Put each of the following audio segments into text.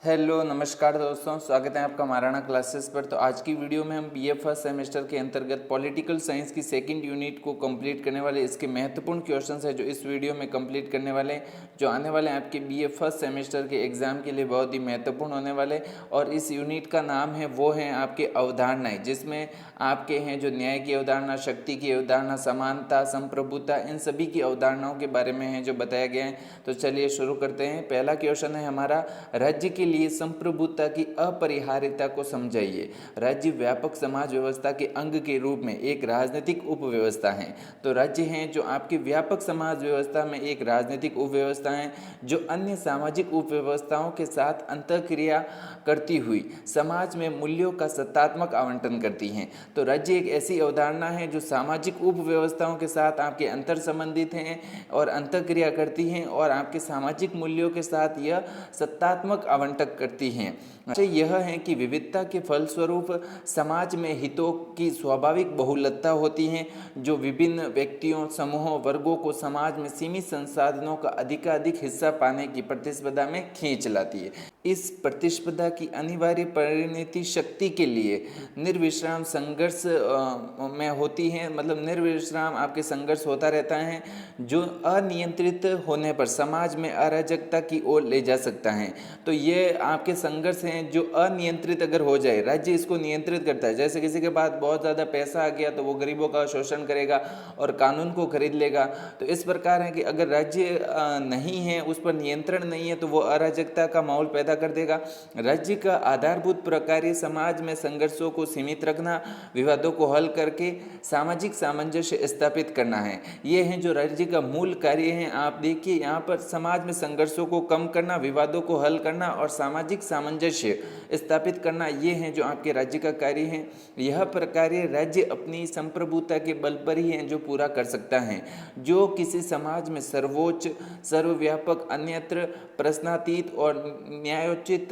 Hello नमस्कार दोस्तों, स्वागत है आपका महाराणा क्लासेस पर। तो आज की वीडियो में हम बीए फर्स्ट सेमेस्टर के अंतर्गत पॉलिटिकल साइंस की सेकंड यूनिट को कंप्लीट करने वाले इसके महत्वपूर्ण क्वेश्चंस है जो इस वीडियो में कंप्लीट करने वाले हैं, जो आने वाले हैं आपके बीए फर्स्ट सेमेस्टर के एग्जाम के लिए बहुत ही महत्वपूर्ण होने वाले। और इस यूनिट का नाम है वो है आपके अवधारणाएँ, जिसमें आपके हैं जो न्याय की अवधारणा, शक्ति की अवधारणा, समानता, संप्रभुता, इन सभी की अवधारणाओं के बारे में है जो बताया गया है। तो चलिए शुरू करते हैं। पहला क्वेश्चन है हमारा, राज्य के लिए संप्रभुता की अपरिहार्यता को समझाइए। राज्य व्यापक समाज व्यवस्था के अंग के रूप में एक राजनीतिक उपव्यवस्था है। तो राज्य हैं जो आपकी व्यापक समाज व्यवस्था में एक राजनीतिक उपव्यवस्था है जो अन्य सामाजिक उपव्यवस्थाओं के साथ अंतःक्रिया करती हुई समाज में मूल्यों का सत्तात्मक आवंटन करती हैं। तो राज्य एक ऐसी अवधारणा है जो सामाजिक उपव्यवस्थाओं के साथ आपके अंतर संबंधित हैं और अंतःक्रिया करती हैं और आपके सामाजिक मूल्यों के साथ यह सत्तात्मक आवंटन करती हैं। यह है कि विविधता के फलस्वरूप समाज में हितों की स्वाभाविक बहुलता होती है जो विभिन्न व्यक्तियों, समूहों, वर्गों को समाज में सीमित संसाधनों का अधिकाधिक हिस्सा पाने की प्रतिस्पर्धा में खींच लाती है। इस प्रतिस्पर्धा की अनिवार्य परिणति शक्ति के लिए निर्विश्राम संघर्ष में होती है, मतलब निर्विश्राम आपके संघर्ष होता रहता है जो अनियंत्रित होने पर समाज में अराजकता की ओर ले जा सकता है। तो ये आपके संघर्ष हैं जो अनियंत्रित अगर हो जाए, राज्य इसको नियंत्रित करता है। जैसे किसी के पास बहुत ज़्यादा पैसा आ गया तो वो गरीबों का शोषण करेगा और कानून को खरीद लेगा। तो इस प्रकार है कि अगर राज्य नहीं है, उस पर नियंत्रण नहीं है, तो वो अराजकता का माहौल पैदा कर देगा। राज्य का आधारभूत प्रकार्य समाज में संघर्षों को सीमित रखना, विवादों को हल करके सामाजिक सामंजस्य स्थापित करना है। ये है जो राज्य का मूल कार्य है। आप देखिए यहाँ पर समाज में संघर्षों को कम करना, विवादों को हल करना और सामाजिक सामंजस्य स्थापित करना, ये है जो आपके राज्य का कार्य है। यह प्रकार्य राज्य अपनी संप्रभुता के बल पर ही है जो पूरा कर सकता है, जो किसी समाज में सर्वोच्च, सर्वव्यापक, अन्यत्र प्रश्नातीत और न्यायोचित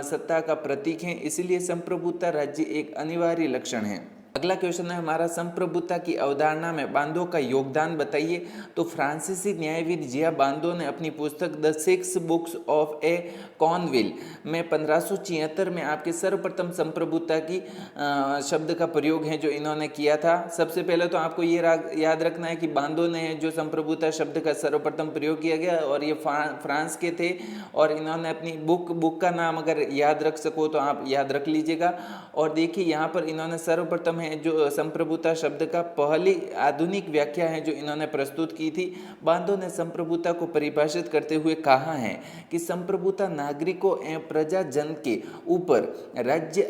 सत्ता का प्रतीक है। इसलिए संप्रभुता राज्य एक अनिवार्य लक्षण है। अगला क्वेश्चन है हमारा, संप्रभुता की अवधारणा में बांदो का योगदान बताइए। तो फ्रांसीसी न्यायविद जिया बांदो ने अपनी पुस्तक द सिक्स बुक्स ऑफ ए कॉनविल में 1576 में आपके सर्वप्रथम संप्रभुता की शब्द का प्रयोग है जो इन्होंने किया था। सबसे पहले तो आपको ये याद रखना है कि बांदो ने जो संप्रभुता शब्द का सर्वप्रथम प्रयोग किया गया और ये फ्रांस के थे और इन्होंने अपनी बुक का नाम अगर याद रख सको तो आप याद रख लीजिएगा। और देखिए यहाँ पर इन्होंने सर्वप्रथम जो संप्रभुता शब्द का पहली आधुनिक व्याख्या है जो इन्होंने प्रस्तुत की थी। बांदो ने संप्रभुता को परिभाषित करते हुए कहा है कि संप्रभुता नागरिकों एवं प्रजाजन के ऊपर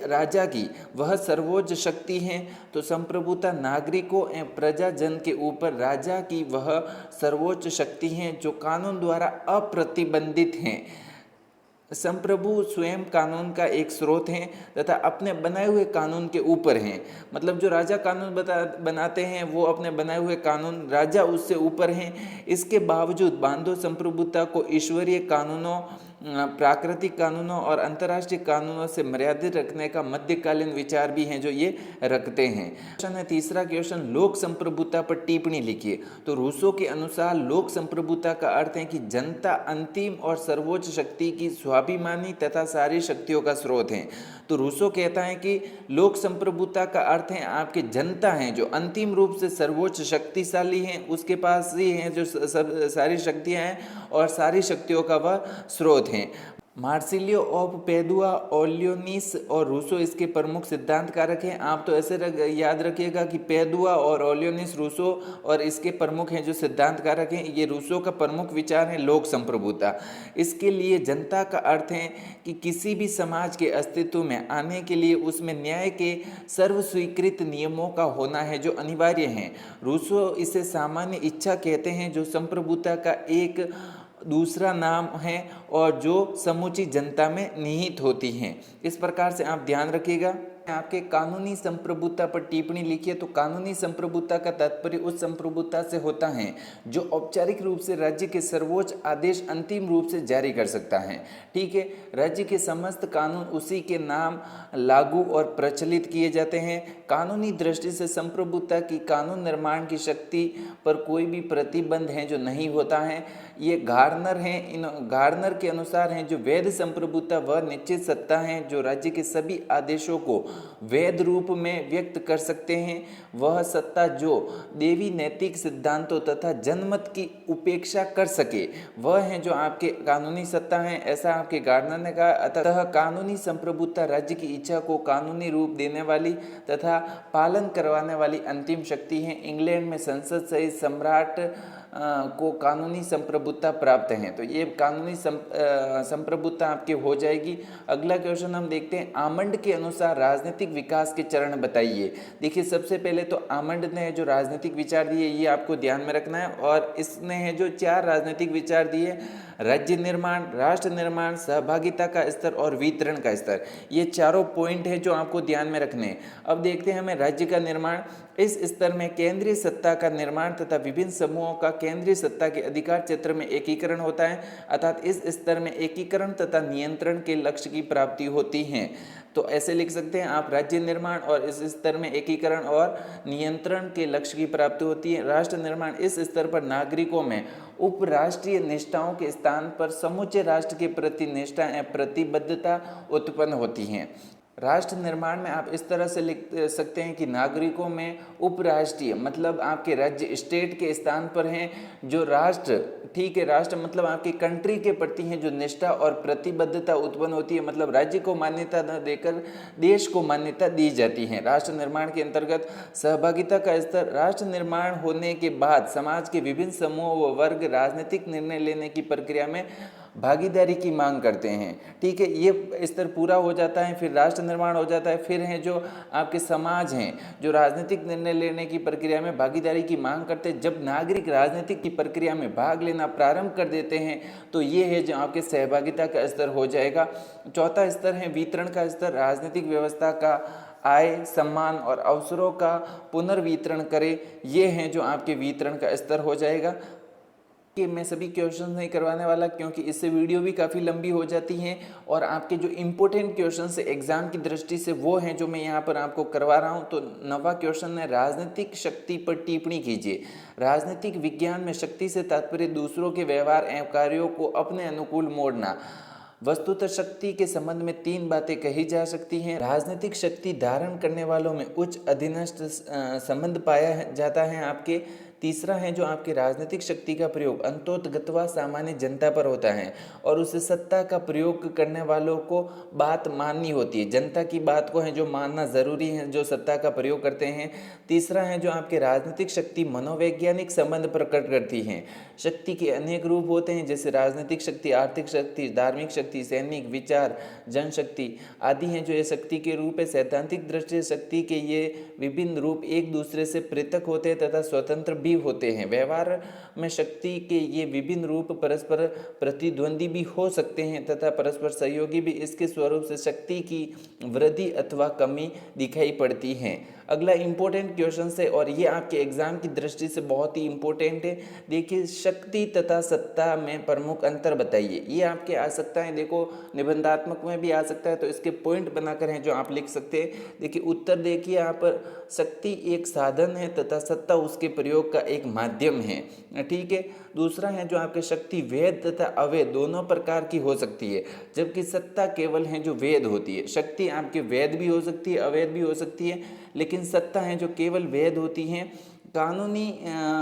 राजा की वह सर्वोच्च शक्ति है। तो संप्रभुता नागरिकों एवं प्रजाजन के ऊपर राजा की वह सर्वोच्च शक्ति है जो कानून द्वारा अप्रतिबंधित है। संप्रभु स्वयं कानून का एक स्रोत हैं तथा अपने बनाए हुए कानून के ऊपर हैं। मतलब जो राजा कानून बनाते हैं वो अपने बनाए हुए कानून, राजा उससे ऊपर हैं। इसके बावजूद बांदो संप्रभुता को ईश्वरीय कानूनों, प्राकृतिक कानूनों और अंतर्राष्ट्रीय कानूनों से मर्यादित रखने का मध्यकालीन विचार भी हैं जो ये रखते हैं। क्वेश्चन है तीसरा क्वेश्चन, लोक संप्रभुता पर टिप्पणी लिखिए। तो रूसो के अनुसार लोक संप्रभुता का अर्थ है कि जनता अंतिम और सर्वोच्च शक्ति की स्वाभिमानी तथा सारी शक्तियों का स्रोत है। तो रूसो कहता है कि लोक संप्रभुता का अर्थ है आपके जनता हैं जो अंतिम रूप से सर्वोच्च शक्तिशाली हैं, उसके पास ही हैं जो सारी शक्तियां हैं और सारी शक्तियों का वह स्रोत हैं। मार्सिलियो ऑफ पेदुआ, ओलियोनिस और रूसो इसके प्रमुख सिद्धांतकारक हैं। आप तो ऐसे याद रखिएगा कि पेदुआ और ओलियोनिस रूसो और इसके प्रमुख हैं जो सिद्धांतकारक हैं। ये रूसो का प्रमुख विचार है लोक संप्रभुता। इसके लिए जनता का अर्थ है कि किसी भी समाज के अस्तित्व में आने के लिए उसमें न्याय के सर्वस्वीकृत नियमों का होना है जो अनिवार्य हैं। रूसो इसे सामान्य इच्छा कहते हैं जो संप्रभुता का एक दूसरा नाम है और जो समूची जनता में निहित होती हैं। इस प्रकार से आप ध्यान रखिएगा। आपके कानूनी संप्रभुता पर टिप्पणी लिखिए। तो कानूनी संप्रभुता का तात्पर्य उस संप्रभुता से होता है जो औपचारिक रूप से राज्य के सर्वोच्च आदेश अंतिम रूप से जारी कर सकता है। ठीक है, राज्य के समस्त कानून उसी के नाम लागू और प्रचलित किए जाते हैं। कानूनी दृष्टि से संप्रभुता की कानून निर्माण की शक्ति पर कोई भी प्रतिबंध है जो नहीं होता है। ये गार्नर हैं, इन गार्नर के अनुसार हैं जो वैध संप्रभुता वह निश्चित सत्ता है जो राज्य के सभी आदेशों को वैध रूप में व्यक्त कर सकते हैं। वह सत्ता जो देवी नैतिक सिद्धांतों तथा जनमत की उपेक्षा कर सके वह है जो आपके कानूनी सत्ता है, ऐसा आपके गार्नर ने कहा। अतः कानूनी संप्रभुता राज्य की इच्छा को कानूनी रूप देने वाली तथा पालन करवाने वाली अंतिम शक्ति है। इंग्लैंड में संसद सहित सम्राट को कानूनी संप्रभुता प्राप्त है, तो ये कानूनी संप्रभुता आपके हो जाएगी। अगला क्वेश्चन हम देखते हैं, आमंड के अनुसार राजनीतिक विकास के चरण बताइए। देखिए सबसे पहले तो आमंड ने जो राजनीतिक विचार दिए ये आपको ध्यान में रखना है, और इसने है जो 4 राजनीतिक विचार दिए, राज्य निर्माण, राष्ट्र निर्माण, सहभागिता का स्तर और वितरण का स्तर, ये चारों पॉइंट है जो आपको ध्यान में रखने हैं। अब देखते हैं हमें राज्य का निर्माण। इस स्तर में केंद्रीय सत्ता का निर्माण तथा विभिन्न समूहों का केंद्रीय सत्ता के अधिकार क्षेत्र में एकीकरण होता है, अर्थात इस स्तर में एकीकरण तथा नियंत्रण के लक्ष्य की प्राप्ति होती है। तो ऐसे लिख सकते हैं आप, राज्य निर्माण और इस स्तर में एकीकरण और नियंत्रण के लक्ष्य की प्राप्ति होती है। राष्ट्र निर्माण, इस स्तर पर नागरिकों में उपराष्ट्रीय निष्ठाओं के स्थान पर समूचे राष्ट्र के प्रति निष्ठा एवं प्रतिबद्धता उत्पन्न होती है। राष्ट्र निर्माण में आप इस तरह से लिख सकते हैं कि नागरिकों में उपराष्ट्रीय मतलब आपके राज्य स्टेट के स्थान पर हैं जो राष्ट्र, ठीक है, राष्ट्र मतलब आपकी कंट्री के प्रति हैं जो निष्ठा और प्रतिबद्धता उत्पन्न होती है, मतलब राज्य को मान्यता न देकर देश को मान्यता दी जाती है। राष्ट्र निर्माण के अंतर्गत सहभागिता का स्तर, राष्ट्र निर्माण होने के बाद समाज के विभिन्न समूह व वर्ग राजनीतिक निर्णय लेने की प्रक्रिया में भागीदारी की मांग करते हैं, ठीक है, ये स्तर पूरा हो जाता है, फिर राष्ट्र निर्माण हो जाता है। फिर हैं जो आपके समाज हैं जो राजनीतिक निर्णय लेने की प्रक्रिया में भागीदारी की मांग करते हैं। जब नागरिक राजनीतिक की प्रक्रिया में भाग लेना प्रारंभ कर देते हैं तो ये है जो आपके सहभागिता का स्तर हो जाएगा। चौथा स्तर है वितरण का स्तर, राजनीतिक व्यवस्था का आय, सम्मान और अवसरों का पुनर्वितरण करे, ये हैं जो आपके वितरण का स्तर हो जाएगा। कि मैं सभी क्वेश्चन नहीं करवाने वाला क्योंकि इससे वीडियो भी काफ़ी लंबी हो जाती हैं, और आपके जो इम्पोर्टेंट क्वेश्चन है एग्जाम की दृष्टि से वो हैं जो मैं यहाँ पर आपको करवा रहा हूँ। तो 9वां क्वेश्चन है, राजनीतिक शक्ति पर टिप्पणी कीजिए। राजनीतिक विज्ञान में शक्ति से तात्पर्य दूसरों के व्यवहार एवं कार्यों को अपने अनुकूल मोड़ना। वस्तुतः शक्ति के संबंध में 3 बातें कही जा सकती हैं। राजनीतिक शक्ति धारण करने वालों में उच्च अधीनस्थ संबंध पाया जाता है आपके। तीसरा है जो आपकी राजनीतिक शक्ति का प्रयोग अंतोतगत्वा सामान्य जनता पर होता है और उसे सत्ता का प्रयोग करने वालों को बात माननी होती है, जनता की बात को है जो मानना जरूरी है जो सत्ता का प्रयोग करते हैं। तीसरा है जो आपके राजनीतिक शक्ति मनोवैज्ञानिक संबंध प्रकट करती है। शक्ति के अनेक रूप होते हैं जैसे राजनीतिक शक्ति, आर्थिक शक्ति, धार्मिक शक्ति, सैनिक, विचार, जनशक्ति आदि हैं जो ये शक्ति के रूप है। सैद्धांतिक दृष्टि से शक्ति के ये विभिन्न रूप एक दूसरे से पृथक होते हैं तथा स्वतंत्र भी होते हैं। व्यवहार में शक्ति के ये विभिन्न रूप परस्पर प्रतिद्वंदी भी हो सकते हैं तथा परस्पर सहयोगी भी। इसके स्वरूप से शक्ति की वृद्धि अथवा कमी दिखाई पड़ती है। अगला इंपॉर्टेंट क्वेश्चन है और ये आपके एग्जाम की दृष्टि से बहुत ही इंपॉर्टेंट है। देखिए, शक्ति तथा सत्ता में प्रमुख अंतर बताइए। ये आपके आ सकता है, देखो निबंधात्मक में भी आ सकता है, तो इसके पॉइंट बनाकर हैं जो आप लिख सकते हैं। देखिए उत्तर देखिए, यहाँ पर शक्ति एक साधन है तथा सत्ता उसके प्रयोग का एक माध्यम है, ठीक है। दूसरा है जो आपके शक्ति वैध तथा अवैध दोनों प्रकार की हो सकती है, जबकि सत्ता केवल है जो वैध होती है। शक्ति आपके वैध भी हो सकती है, अवैध भी हो सकती है, लेकिन सत्ता है जो केवल वैध होती है। कानूनी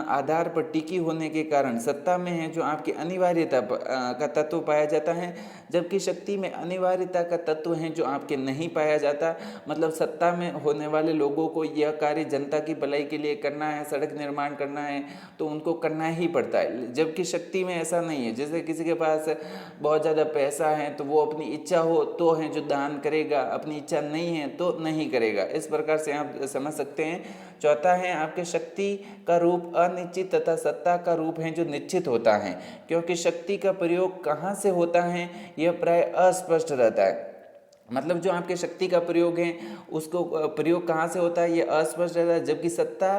आधार पर टिकी होने के कारण सत्ता में है जो आपकी अनिवार्यता का तत्व पाया जाता है, जबकि शक्ति में अनिवार्यता का तत्व है जो आपके नहीं पाया जाता। मतलब सत्ता में होने वाले लोगों को यह कार्य जनता की भलाई के लिए करना है, सड़क निर्माण करना है तो उनको करना ही पड़ता है, जबकि शक्ति में ऐसा नहीं है। जैसे किसी के पास बहुत ज़्यादा पैसा है तो वो अपनी इच्छा हो तो है जो दान करेगा, अपनी इच्छा नहीं है तो नहीं करेगा। इस प्रकार से आप समझ सकते हैं। चौथा है आपके शक्ति का रूप अनिश्चित तथा सत्ता का रूप है जो निश्चित होता है, क्योंकि शक्ति का प्रयोग कहाँ से होता है यह प्राय अस्पष्ट रहता है। मतलब जो आपके शक्ति का प्रयोग है उसको प्रयोग कहाँ से होता है, ये अस्पष्ट रहता है। जबकि सत्ता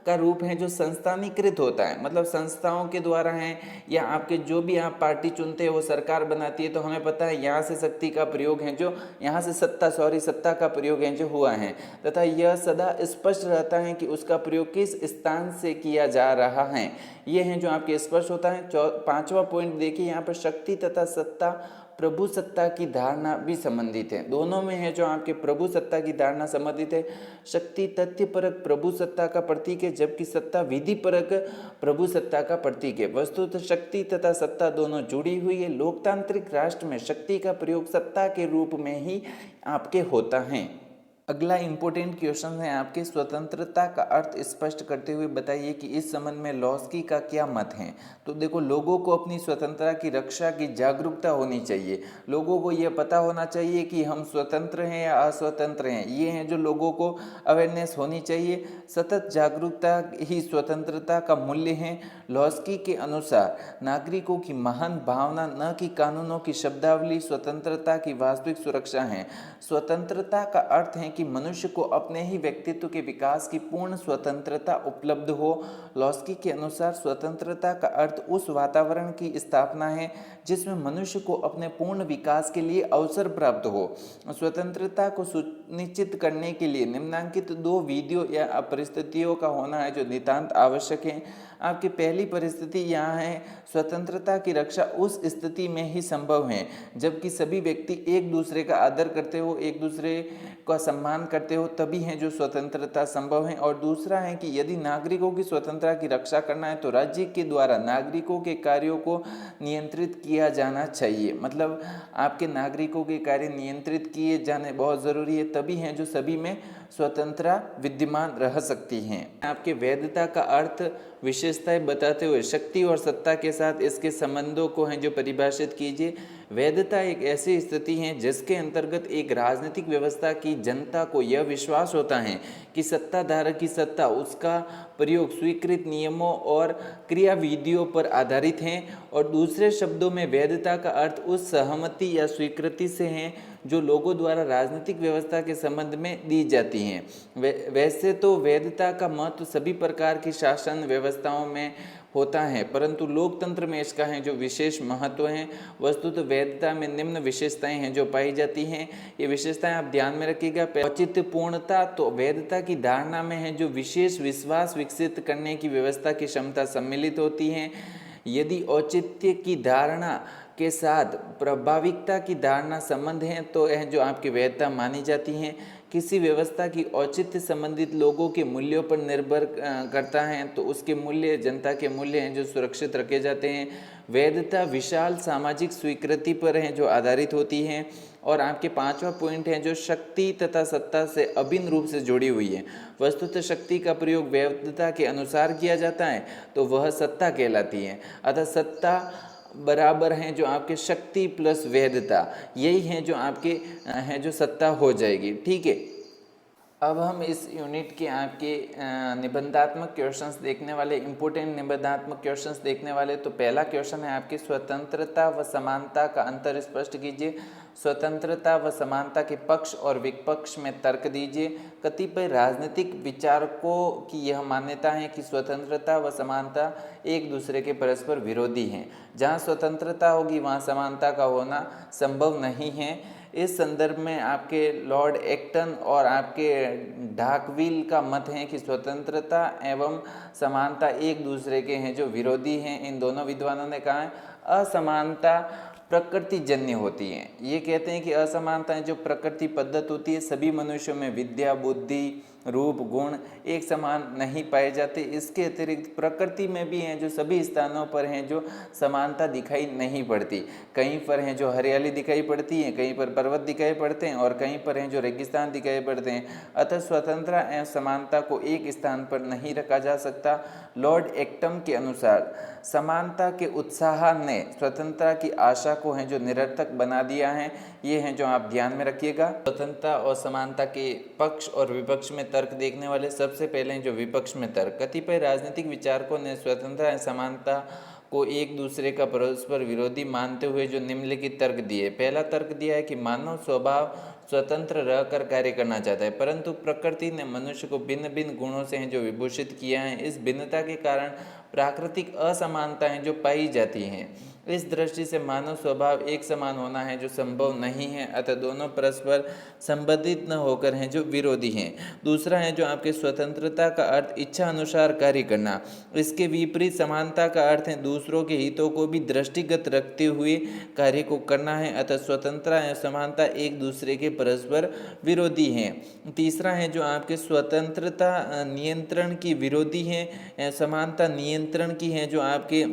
का रूप है जो संस्थानीकृत होता है, मतलब संस्थाओं के द्वारा है, या आपके जो भी आप पार्टी चुनते हैं वो सरकार बनाती है, तो हमें पता है यहाँ से शक्ति का प्रयोग है जो यहाँ से सत्ता का प्रयोग है जो हुआ है, तथा यह सदा स्पष्ट रहता है कि उसका प्रयोग किस स्थान से किया जा रहा है। ये है जो आपके स्पष्ट होता है। पांचवा पॉइंट देखिए, यहाँ पर शक्ति तथा सत्ता प्रभु सत्ता की धारणा भी संबंधित है। दोनों में है जो आपके प्रभु सत्ता की धारणा संबंधित है। शक्ति तथ्यपरक प्रभु सत्ता का प्रतीक है, जबकि सत्ता विधिपरक प्रभु सत्ता का प्रतीक है। वस्तुतः शक्ति तथा सत्ता दोनों जुड़ी हुई है। लोकतांत्रिक राष्ट्र में शक्ति का प्रयोग सत्ता के रूप में ही आपके होता है। अगला इंपॉर्टेंट क्वेश्चन है आपके, स्वतंत्रता का अर्थ स्पष्ट करते हुए बताइए कि इस संबंध में लॉस्की का क्या मत है। तो देखो, लोगों को अपनी स्वतंत्रता की रक्षा की जागरूकता होनी चाहिए। लोगों को यह पता होना चाहिए कि हम स्वतंत्र हैं या अस्वतंत्र हैं। ये हैं जो लोगों को अवेयरनेस होनी चाहिए। सतत जागरूकता ही स्वतंत्रता का मूल्य है। लॉस्की के अनुसार नागरिकों की महान भावना न कि कानूनों की शब्दावली स्वतंत्रता की वास्तविक सुरक्षा है। स्वतंत्रता का अर्थ है कि मनुष्य को अपने ही व्यक्तित्व के विकास की पूर्ण स्वतंत्रता उपलब्ध हो। लॉस्की के अनुसार स्वतंत्रता का अर्थ उस वातावरण की स्थापना है जिसमें मनुष्य को अपने पूर्ण विकास के लिए अवसर प्राप्त हो। स्वतंत्रता को सुनिश्चित करने के लिए निम्नलिखित दो विधियों या परिस्थितियों का होना है जो नितांत आवश्यक है। आपकी पहली परिस्थिति यहाँ है, स्वतंत्रता की रक्षा उस स्थिति में ही संभव है जबकि सभी व्यक्ति एक दूसरे का आदर करते हो, एक दूसरे का सम्मान करते हो, तभी है जो स्वतंत्रता संभव है। और दूसरा है कि यदि नागरिकों की स्वतंत्रता की रक्षा करना है तो राज्य के द्वारा नागरिकों के कार्यों को नियंत्रित किया जाना चाहिए। मतलब आपके नागरिकों के कार्य नियंत्रित किए जाने बहुत ज़रूरी है, तभी हैं जो सभी में स्वतंत्रता विद्यमान रह सकती हैं। आपके वैधता का अर्थ विशेषताएं बताते हुए शक्ति और सत्ता के साथ इसके संबंधों को हैं जो परिभाषित कीजिए। वैधता एक ऐसी स्थिति है जिसके अंतर्गत एक राजनीतिक व्यवस्था की जनता को यह विश्वास होता है कि सत्ताधारक की सत्ता उसका प्रयोग स्वीकृत नियमों और क्रियाविधियों पर आधारित है। और दूसरे शब्दों में वैधता का अर्थ उस सहमति या स्वीकृति से है जो लोगों द्वारा राजनीतिक व्यवस्था के संबंध में दी जाती हैं। वैसे तो वैधता का महत्व सभी प्रकार की शासन व्यवस्थाओं में होता है, परंतु लोकतंत्र में इसका है जो विशेष महत्व है। वस्तुतः वैधता में निम्न विशेषताएं हैं जो पाई जाती हैं। ये विशेषताएं आप ध्यान में रखिएगा। औचित्यपूर्णता, तो वैधता की धारणा में है जो विशेष विश्वास विकसित करने की व्यवस्था की क्षमता सम्मिलित होती है। यदि औचित्य की धारणा के साथ प्रभाविकता की धारणा संबंध है तो यह जो आपकी वैधता मानी जाती हैं। किसी व्यवस्था की औचित्य संबंधित लोगों के मूल्यों पर निर्भर करता है, तो उसके मूल्य जनता के मूल्य हैं जो सुरक्षित रखे जाते हैं। वैधता विशाल सामाजिक स्वीकृति पर है जो आधारित होती है। और आपके पांचवा पॉइंट है जो शक्ति तथा सत्ता से अभिन्न रूप से जुड़ी हुई है। वस्तुतः शक्ति का प्रयोग वैधता के अनुसार किया जाता है तो वह सत्ता कहलाती है। अतः सत्ता बराबर हैं जो आपके शक्ति प्लस वैधता, यही हैं जो आपके हैं जो सत्ता हो जाएगी। ठीक है, अब हम इस यूनिट के आपके निबंधात्मक क्वेश्चंस देखने वाले, इंपोर्टेंट निबंधात्मक क्वेश्चंस देखने वाले। तो पहला क्वेश्चन है आपकी, स्वतंत्रता व समानता का अंतर स्पष्ट कीजिए। स्वतंत्रता व समानता के पक्ष और विपक्ष में तर्क दीजिए। कतिपय राजनीतिक विचारकों की यह मान्यता है कि स्वतंत्रता व समानता एक दूसरे के परस्पर विरोधी हैं। जहाँ स्वतंत्रता होगी वहाँ समानता का होना संभव नहीं है। इस संदर्भ में आपके लॉर्ड एक्टन और आपके डार्कविल का मत है कि स्वतंत्रता एवं समानता एक दूसरे के हैं जो विरोधी हैं। इन दोनों विद्वानों ने कहा है असमानता प्रकृतिजन्य होती है। ये कहते हैं कि असमानताएं जो प्रकृति पद्धत होती है, सभी मनुष्यों में विद्या बुद्धि रूप गुण एक समान नहीं पाए जाते। इसके अतिरिक्त प्रकृति में भी हैं जो सभी स्थानों पर हैं जो समानता दिखाई नहीं पड़ती। कहीं पर हैं जो हरियाली दिखाई पड़ती है, कहीं पर पर्वत दिखाई पड़ते हैं और कहीं पर हैं जो रेगिस्तान दिखाई पड़ते हैं। अतः स्वतंत्रता एवं समानता को एक स्थान पर नहीं रखा जा सकता। लॉर्ड एक्टम के अनुसार समानता के उत्साह ने स्वतंत्रता की आशा को है जो निरर्थक बना दिया है। ये हैं जो आप ध्यान में रखिएगा। स्वतंत्रता और समानता के पक्ष और विपक्ष में तर्क देखने वाले, सबसे पहले जो विपक्ष में तर्क, कतिपय राजनीतिक विचारकों ने स्वतंत्रता और समानता को एक दूसरे का परस्पर विरोधी मानते हुए जो निम्नलिखित तर्क दिए। पहला तर्क दिया है कि मानव स्वभाव स्वतंत्र रहकर कार्य करना चाहता है, परंतु प्रकृति ने मनुष्य को भिन्न भिन्न गुणों से हैं जो विभूषित किया है। इस भिन्नता के कारण प्राकृतिक असमानताएं जो पाई जाती हैं। इस दृष्टि से मानव स्वभाव एक समान होना है जो संभव नहीं है, अतः दोनों परस्पर संबंधित न होकर हैं जो विरोधी हैं। दूसरा है जो आपके स्वतंत्रता का अर्थ इच्छा अनुसार कार्य करना। इसके विपरीत समानता का अर्थ है दूसरों के हितों को भी दृष्टिगत रखते हुए कार्य को करना है, अतः स्वतंत्रता एवं समानता एक दूसरे के परस्पर विरोधी हैं। तीसरा है जो आपके स्वतंत्रता नियंत्रण की विरोधी है, समानता नियंत्रण की है जो आपके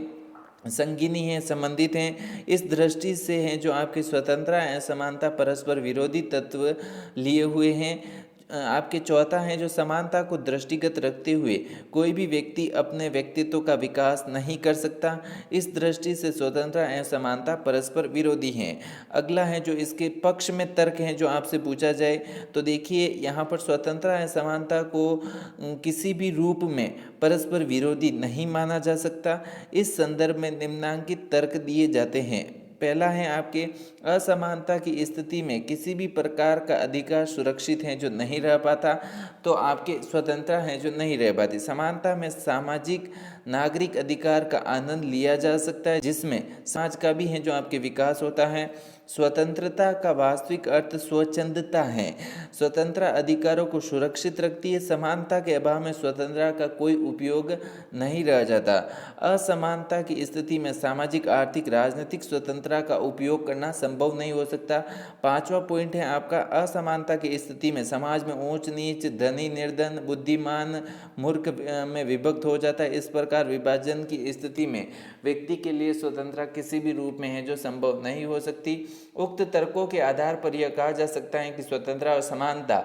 संगीनी हैं, संबंधित हैं। इस दृष्टि से हैं जो आपकी स्वतंत्रता एवं समानता परस्पर विरोधी तत्व लिए हुए हैं। आपके चौथा है जो समानता को दृष्टिगत रखते हुए कोई भी व्यक्ति अपने व्यक्तित्व का विकास नहीं कर सकता। इस दृष्टि से स्वतंत्रता एवं समानता परस्पर विरोधी हैं। अगला है जो इसके पक्ष में तर्क है जो आपसे पूछा जाए तो देखिए यहाँ पर स्वतंत्रता एवं समानता को किसी भी रूप में परस्पर विरोधी नहीं माना जा सकता। इस संदर्भ में निम्नांकित तर्क दिए जाते हैं। पहला है आपके असमानता की स्थिति में किसी भी प्रकार का अधिकार सुरक्षित है जो नहीं रह पाता, तो आपके स्वतंत्रता है जो नहीं रह पाती। समानता में सामाजिक नागरिक अधिकार का आनंद लिया जा सकता है जिसमें समाज का भी है जो आपके विकास होता है। स्वतंत्रता का वास्तविक अर्थ स्वच्छंदता है। स्वतंत्रता अधिकारों को सुरक्षित रखती है। समानता के अभाव में स्वतंत्रता का कोई उपयोग नहीं रह जाता। असमानता की स्थिति में सामाजिक आर्थिक राजनीतिक स्वतंत्रता का उपयोग करना संभव नहीं हो सकता। पांचवा पॉइंट है आपका असमानता की स्थिति में समाज में ऊंच नीच, धनी निर्धन, बुद्धिमान मूर्ख में विभक्त हो जाता है। इस प्रकार विभाजन की स्थिति में व्यक्ति के लिए स्वतंत्रता किसी भी रूप में है जो संभव नहीं हो सकती। उक्त तर्कों के आधार पर यह कहा जा सकता है कि स्वतंत्रता और समानता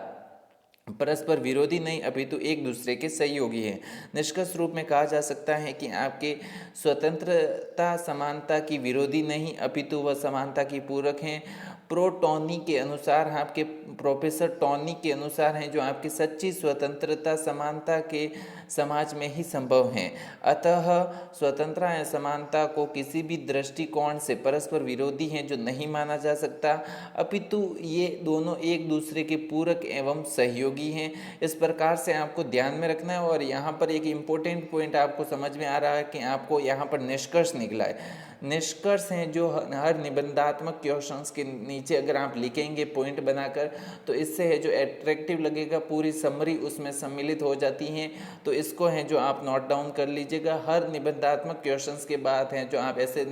परस्पर विरोधी नहीं अपितु एक दूसरे के सहयोगी हैं। निष्कर्ष रूप में कहा जा सकता है कि आपके स्वतंत्रता समानता की विरोधी नहीं अपितु वह समानता की पूरक हैं। प्रो टॉनी के अनुसार, आपके प्रोफेसर टॉनी के अनुसार हैं जो आपकी सच्ची स्वतंत्रता समानता के समाज में ही संभव है। अतः स्वतंत्रता या समानता को किसी भी दृष्टिकोण से परस्पर विरोधी हैं जो नहीं माना जा सकता, अपितु ये दोनों एक दूसरे के पूरक एवं सहयोगी हैं। इस प्रकार से आपको ध्यान में रखना है। और यहाँ पर एक इम्पोर्टेंट पॉइंट आपको समझ में आ रहा है कि आपको यहाँ पर निष्कर्ष निकला है। निष्कर्ष हैं जो हर निबंधात्मक क्वेश्चंस के नीचे अगर आप लिखेंगे पॉइंट बनाकर तो इससे है जो एट्रैक्टिव लगेगा, पूरी समरी उसमें सम्मिलित हो जाती हैं। तो इसको है जो आप नोट डाउन कर लीजिएगा। हर निबंधात्मक क्वेश्चंस के बाद हैं जो आप ऐसे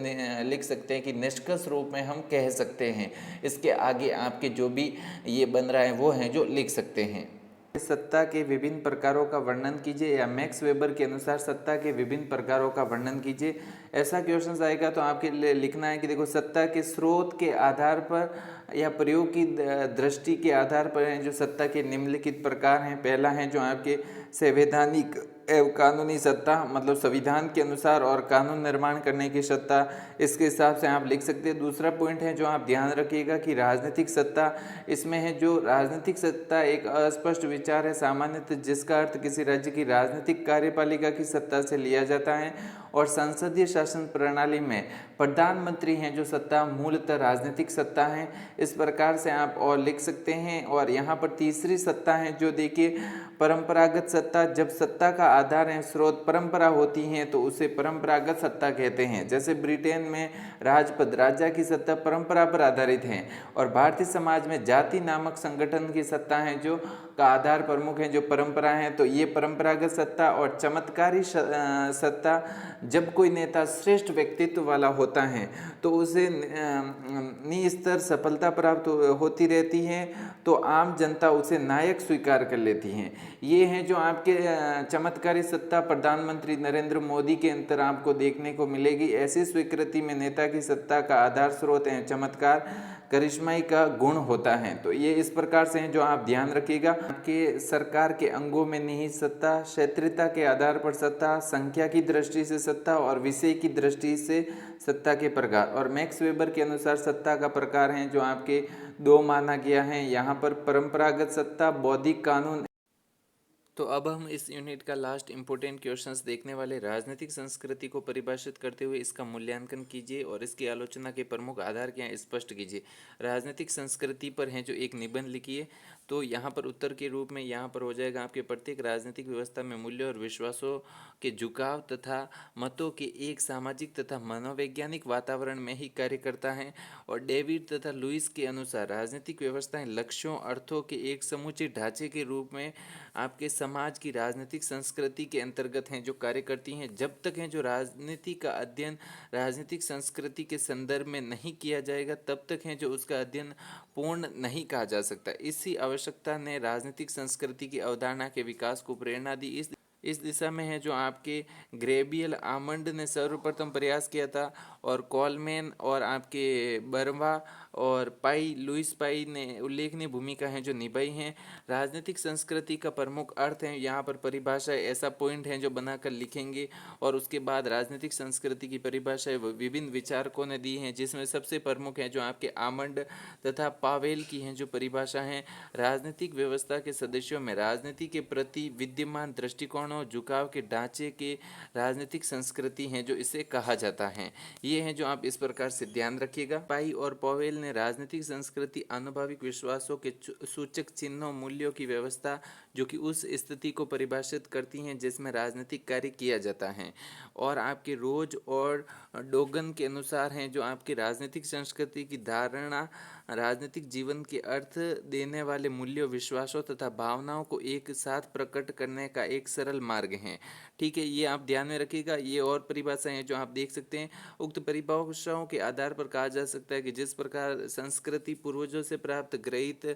लिख सकते हैं कि निष्कर्ष रूप में हम कह सकते हैं। इसके आगे आपके जो भी ये बन रहा है वो हैं जो लिख सकते हैं। सत्ता के विभिन्न प्रकारों का वर्णन कीजिए, या मैक्स वेबर के अनुसार सत्ता के विभिन्न प्रकारों का वर्णन कीजिए। ऐसा क्वेश्चन आएगा तो आपके लिए लिखना है कि देखो सत्ता के स्रोत के आधार पर या प्रयोग की दृष्टि के आधार पर हैं जो सत्ता के निम्नलिखित प्रकार हैं। पहला है जो आपके संवैधानिक एवं कानूनी सत्ता, मतलब संविधान के अनुसार और कानून निर्माण करने की सत्ता, इसके हिसाब से आप लिख सकते हैं। दूसरा पॉइंट है जो आप ध्यान रखिएगा कि राजनीतिक सत्ता, इसमें है जो राजनीतिक सत्ता एक अस्पष्ट विचार है सामान्यतः जिसका अर्थ किसी राज्य की राजनीतिक कार्यपालिका की सत्ता से लिया जाता है। और संसदीय शासन प्रणाली में प्रधानमंत्री हैं जो सत्ता मूलतः राजनीतिक सत्ता है। इस प्रकार से आप और लिख सकते हैं। और यहाँ पर तीसरी सत्ता है जो देखिए परंपरागत सत्ता, जब सत्ता का आधार है स्रोत परंपरा होती है तो उसे परंपरागत सत्ता कहते हैं। जैसे ब्रिटेन में राजपद राजा की सत्ता परंपरा पर आधारित है, और भारतीय समाज में जाति नामक संगठन की सत्ता है जो का आधार प्रमुख है जो परंपरा है। तो ये परंपरागत सत्ता। और चमत्कारी सत्ता, जब कोई नेता श्रेष्ठ व्यक्तित्व वाला होता है तो उसे निस्तर सफलता प्राप्त होती रहती है, तो आम जनता उसे नायक स्वीकार कर लेती है। ये है जो आपके चमत्कारी सत्ता प्रधानमंत्री नरेंद्र मोदी के अंतर आपको देखने को मिलेगी। ऐसी स्वीकृति में नेता की सत्ता का आधार स्रोत है चमत्कार, करिश्माई का गुण होता है। तो ये इस प्रकार से हैं जो आप ध्यान रखिएगा कि सरकार के अंगों में निहित सत्ता, क्षेत्रीयता के आधार पर सत्ता, संख्या की दृष्टि से सत्ता और विषय की दृष्टि से सत्ता के प्रकार। और मैक्स वेबर के अनुसार सत्ता का प्रकार हैं जो आपके दो माना गया है यहाँ पर, परंपरागत सत्ता, बौद्धिक कानून तो अब हम इस यूनिट का लास्ट इम्पोर्टेंट क्वेश्चंस देखने वाले। राजनीतिक संस्कृति को परिभाषित करते हुए इसका मूल्यांकन कीजिए और इसकी आलोचना के प्रमुख आधार क्या हैं स्पष्ट कीजिए। राजनीतिक संस्कृति पर है जो एक निबंध लिखिए। तो यहाँ पर उत्तर के रूप में यहाँ पर हो जाएगा आपके प्रत्येक राजनीतिक व्यवस्था में मूल्य और विश्वासों के झुकाव तथा मतों के एक सामाजिक तथा मनोवैज्ञानिक वातावरण में ही कार्य करता है। और डेविड तथा लुइस के अनुसार राजनीतिक व्यवस्थाएं लक्ष्यों अर्थों के एक समुचित ढांचे के रूप में आपके समाज की राजनीतिक संस्कृति के अंतर्गत हैं जो कार्य करती हैं। जब तक है जो राजनीति का अध्ययन राजनीतिक संस्कृति के संदर्भ में नहीं किया जाएगा तब तक है जो उसका अध्ययन पूर्ण नहीं कहा जा सकता। इसी आवश्यकता ने राजनीतिक संस्कृति की अवधारणा के विकास को प्रेरणा दी। इस दिशा में है जो आपके ग्रेबियल आमंड ने सर्वप्रथम प्रयास किया था और कॉलमैन और आपके बर्वा और पाई लुइस पाई ने उल्लेखनीय भूमिका है जो निभाई हैं। राजनीतिक संस्कृति का प्रमुख अर्थ है यहाँ पर परिभाषा ऐसा पॉइंट है जो बनाकर लिखेंगे और उसके बाद राजनीतिक संस्कृति की परिभाषाएं विभिन्न विचारकों ने दी हैं जिसमें सबसे प्रमुख है जो आपके आमंड तथा पावेल की हैं जो परिभाषा है। राजनीतिक व्यवस्था के सदस्यों में राजनीति के प्रति विद्यमान दृष्टिकोण झुकाव के ढांचे के राजनीतिक संस्कृति है जो इसे कहा जाता है। ये है जो आप इस प्रकार से ध्यान रखिएगा। पाई और पॉवेल ने राजनीतिक संस्कृति आनुभाविक विश्वासों के सूचक चिन्हों मूल्यों की व्यवस्था जो कि उस स्थिति को परिभाषित करती हैं जिसमें राजनीतिक कार्य किया जाता है। और आपके रोज और डोगन के अनुसार हैं जो आपकी राजनीतिक संस्कृति की धारणा राजनीतिक जीवन के अर्थ देने वाले मूल्यों विश्वासों तथा भावनाओं को एक साथ प्रकट करने का एक सरल मार्ग है। ठीक है, ये आप ध्यान में रखिएगा। ये और परिभाषाएं हैं जो आप देख सकते हैं। उक्त परिभाषाओं के आधार पर कहा जा सकता है कि जिस प्रकार संस्कृति पूर्वजों से प्राप्त ग्रहित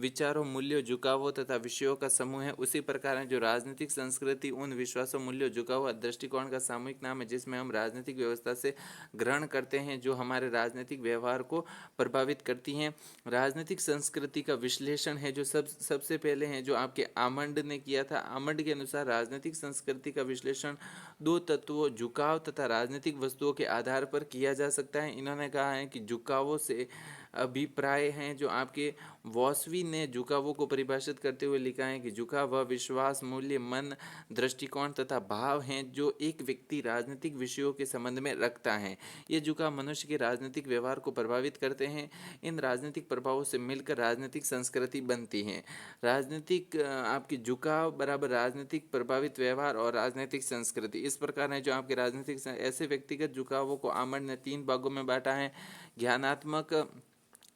विचारों मूल्यों झुकावों तथा विषयों का समूह है उसी प्रकार है जो राजनीतिक संस्कृति उन विश्वासों मूल्यों झुकाव दृष्टिकोण का सामूहिक नाम है जिसमें हम राजनीतिक व्यवस्था से ग्रहण करते हैं जो हमारे राजनीतिक व्यवहार को प्रभावित करती हैं। राजनीतिक संस्कृति का विश्लेषण है जो सबसे पहले है जो आपके आमंड ने किया था। आमंड के अनुसार राजनीतिक संस्कृति का विश्लेषण दो तत्वों झुकाव तथा राजनीतिक वस्तुओं के आधार पर किया जा सकता है। इन्होंने कहा है कि झुकावों से अभिप्राय हैं जो आपके वॉस्वी ने झुकावों को परिभाषित करते हुए लिखा है कि झुकाव वह विश्वास मूल्य मन दृष्टिकोण तथा भाव हैं जो एक व्यक्ति राजनीतिक विषयों के संबंध में रखता है। ये झुकाव मनुष्य के राजनीतिक व्यवहार को प्रभावित करते हैं। इन राजनीतिक प्रभावों से मिलकर राजनीतिक संस्कृति बनती है। राजनीतिक आपकी झुकाव बराबर राजनीतिक प्रभावित व्यवहार और राजनीतिक संस्कृति इस प्रकार है जो आपके राजनीतिक ऐसे व्यक्तिगत झुकावों को आमंड ने 3 भागों में बांटा है। ज्ञानात्मक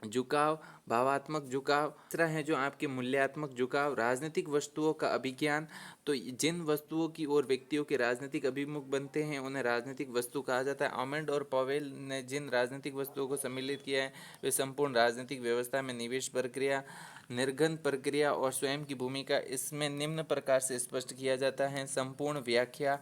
झुकाव, भावात्मक झुकाव, तीसरा है जो आपके मूल्यात्मक झुकाव, राजनीतिक वस्तुओं का अभिज्ञान। तो जिन वस्तुओं की ओर व्यक्तियों के राजनीतिक अभिमुख बनते हैं उन्हें राजनीतिक वस्तु कहा जाता है। आमंड और पॉवेल ने जिन राजनीतिक वस्तुओं को सम्मिलित किया है वे संपूर्ण राजनीतिक व्यवस्था में निवेश प्रक्रिया निर्गन प्रक्रिया और स्वयं की भूमिका इसमें निम्न प्रकार से स्पष्ट किया जाता है। संपूर्ण व्याख्या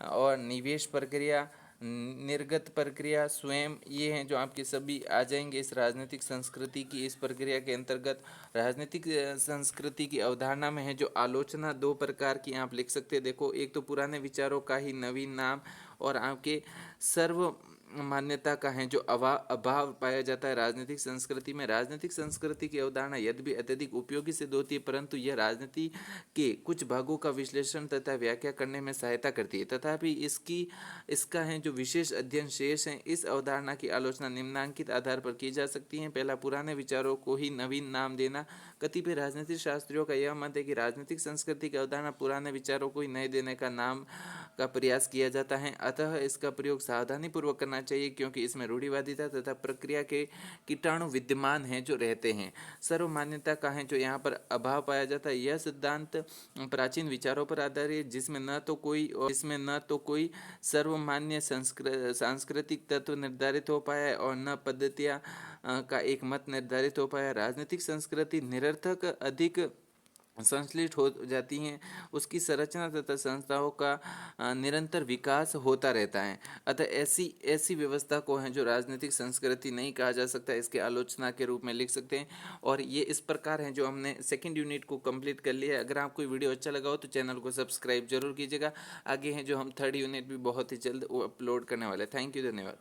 और निवेश प्रक्रिया निर्गत प्रक्रिया स्वयं ये हैं जो आपके सभी आ जाएंगे इस राजनीतिक संस्कृति की इस प्रक्रिया के अंतर्गत। राजनीतिक संस्कृति की अवधारणा में है जो आलोचना 2 प्रकार की आप लिख सकते हैं। देखो, एक तो पुराने विचारों का ही नवीन नाम और आपके सर्व मान्यता का है जो अभाव पाया जाता है राजनीतिक संस्कृति में। राजनीतिक संस्कृति की अवधारणा यद्यपि अत्यधिक उपयोगी सिद्ध होती है परंतु यह राजनीति के कुछ भागों का विश्लेषण तथा व्याख्या करने में सहायता करती है। तथापि इसका है जो विशेष अध्ययन शेष है। इस अवधारणा की आलोचना निम्नांकित आधार पर की जा सकती है। पहला, पुराने विचारों को ही नवीन नाम देना। कतिपय राजनीतिक शास्त्रियों का यह मत है कि राजनीतिक संस्कृति की अवधारणा पुराने विचारों को ही नए देने का नाम का प्रयास किया जाता है। अतः इसका प्रयोग सावधानी पूर्वक करना चाहिए क्योंकि इसमें रूढ़िवादिता तथा प्रक्रिया के कीटाणु विद्यमान हैं जो रहते हैं। सर्वमान्यता का है जो यहाँ पर अभाव पाया जाता है। यह सिद्धांत प्राचीन विचारों पर आधारित जिसमें न तो कोई सर्वमान्य सांस्कृतिक तत्व निर्धारित हो पाया है और न पद्धतियाँ का एक मत निर्धारित हो पाया। राजनीतिक संस्कृति निरर्थक अधिक संश्लिष्ट हो जाती हैं। उसकी संरचना तथा संस्थाओं का निरंतर विकास होता रहता है। अतः ऐसी व्यवस्था को है जो राजनीतिक संस्कृति नहीं कहा जा सकता। इसके आलोचना के रूप में लिख सकते हैं। और ये इस प्रकार है जो हमने सेकंड यूनिट को कंप्लीट कर लिया है। अगर आपको वीडियो अच्छा लगा हो तो चैनल को सब्सक्राइब जरूर कीजिएगा। आगे हैं जो हम थर्ड यूनिट भी बहुत ही जल्द अपलोड करने वाले हैं। थैंक यू, धन्यवाद।